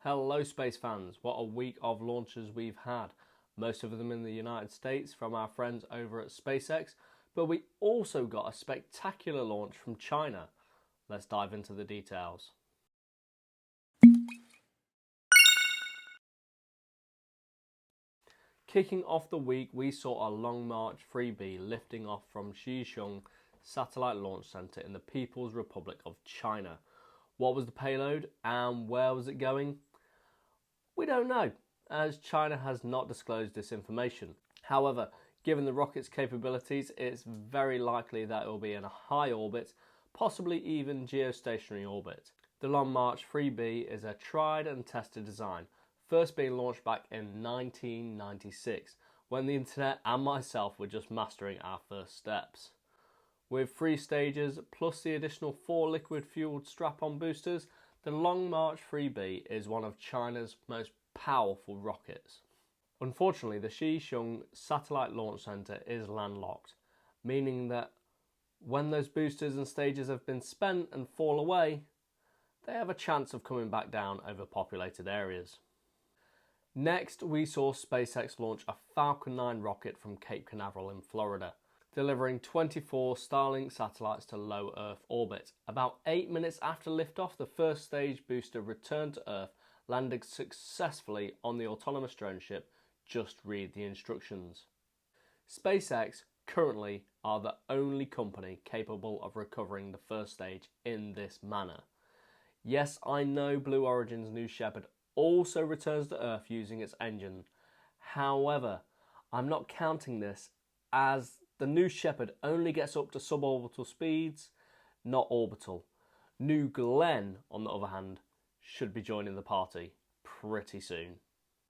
Hello space fans, what a week of launches we've had. Most of them in the United States from our friends over at SpaceX, but we also got a spectacular launch from China. Let's dive into the details. Kicking off the week, we saw a Long March 3B lifting off from Xicheng Satellite Launch Center in the People's Republic of China. What was the payload and where was it going? We don't know, as China has not disclosed this information. However, given the rocket's capabilities, it's very likely that it will be in a high orbit, possibly even geostationary orbit. The Long March 3B is a tried and tested design, first being launched back in 1996, when the internet and myself were just mastering our first steps. With 3 stages plus the additional 4 liquid-fueled strap-on boosters, the Long March 3B is one of China's most powerful rockets. Unfortunately, the Xicheng Satellite Launch Center is landlocked, meaning that when those boosters and stages have been spent and fall away, they have a chance of coming back down over populated areas. Next, we saw SpaceX launch a Falcon 9 rocket from Cape Canaveral in Florida, delivering 24 Starlink satellites to low Earth orbit. About 8 minutes after liftoff, the first stage booster returned to Earth, landing successfully on the autonomous drone ship. Just read the instructions. SpaceX currently are the only company capable of recovering the first stage in this manner. Yes, I know Blue Origin's New Shepard also returns to Earth using its engine. However, I'm not counting this, as the New Shepard only gets up to suborbital speeds, not orbital. New Glenn, on the other hand, should be joining the party pretty soon.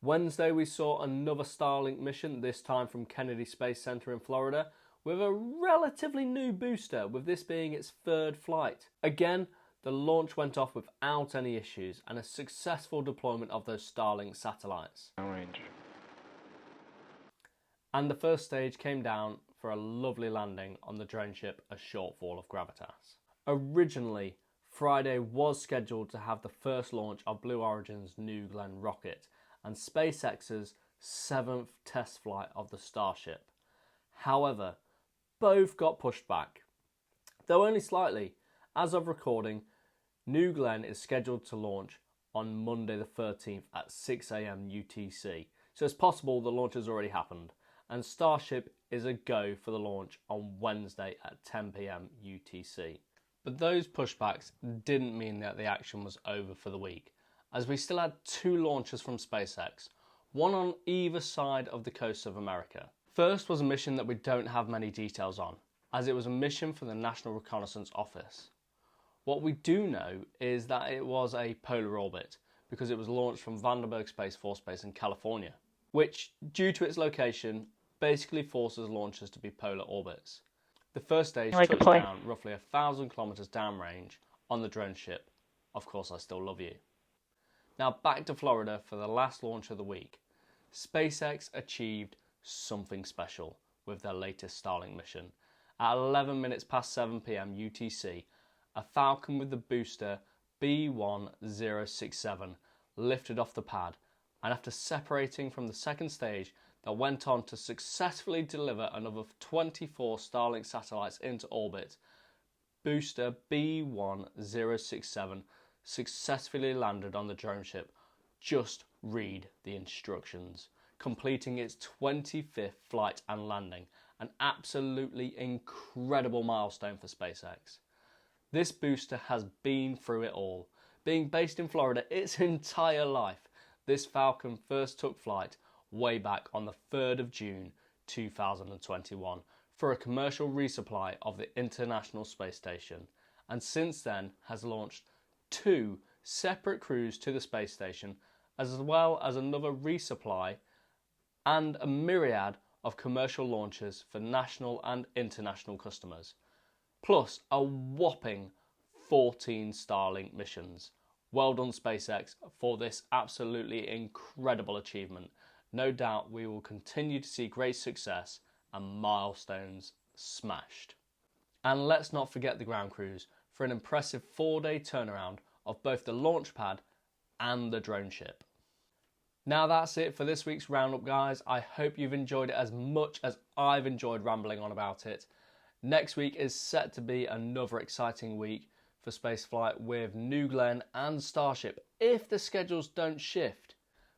Wednesday we saw another Starlink mission, this time from Kennedy Space Center in Florida, with a relatively new booster, with this being its 3rd flight. Again, the launch went off without any issues and a successful deployment of those Starlink satellites. Range. And the first stage came down for a lovely landing on the drone ship, a shortfall of gravitas. Originally, Friday was scheduled to have the first launch of Blue Origin's New Glenn rocket and SpaceX's 7th test flight of the Starship. However, both got pushed back, though only slightly. As of recording, New Glenn is scheduled to launch on Monday the 13th at 6 AM UTC, so it's possible the launch has already happened, and Starship is a go for the launch on Wednesday at 10 PM UTC. But those pushbacks didn't mean that the action was over for the week, as we still had 2 launches from SpaceX, one on either side of the coast of America. First was a mission that we don't have many details on, as it was a mission for the National Reconnaissance Office. What we do know is that it was a polar orbit, because it was launched from Vandenberg Space Force Base in California, which, due to its location, basically forces launchers to be polar orbits. The first stage touched down roughly 1,000 kilometers downrange on the drone ship. Of course, I still love you. Now back to Florida for the last launch of the week. SpaceX achieved something special with their latest Starlink mission. At 11 minutes past 7 PM UTC, a Falcon with the booster B1067 lifted off the pad, and after separating from the second stage, that went on to successfully deliver another 24 Starlink satellites into orbit, booster B1067 successfully landed on the drone ship. Just read the instructions, completing its 25th flight and landing, an absolutely incredible milestone for SpaceX. This booster has been through it all. Being based in Florida its entire life, this Falcon first took flight way back on the 3rd of June 2021 for a commercial resupply of the International Space Station, and since then has launched 2 separate crews to the space station, as well as another resupply and a myriad of commercial launches for national and international customers, plus a whopping 14 Starlink missions. Well done SpaceX for this absolutely incredible achievement. No doubt we will continue to see great success and milestones smashed. And let's not forget the ground crews for an impressive 4-day turnaround of both the launch pad and the drone ship. Now that's it for this week's roundup, guys. I hope you've enjoyed it as much as I've enjoyed rambling on about it. Next week is set to be another exciting week for spaceflight with New Glenn and Starship, if the schedules don't shift.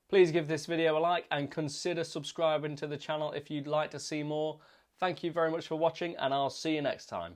Please give this video a like and consider subscribing to the channel if you'd like to see more. Thank you very much for watching, and I'll see you next time.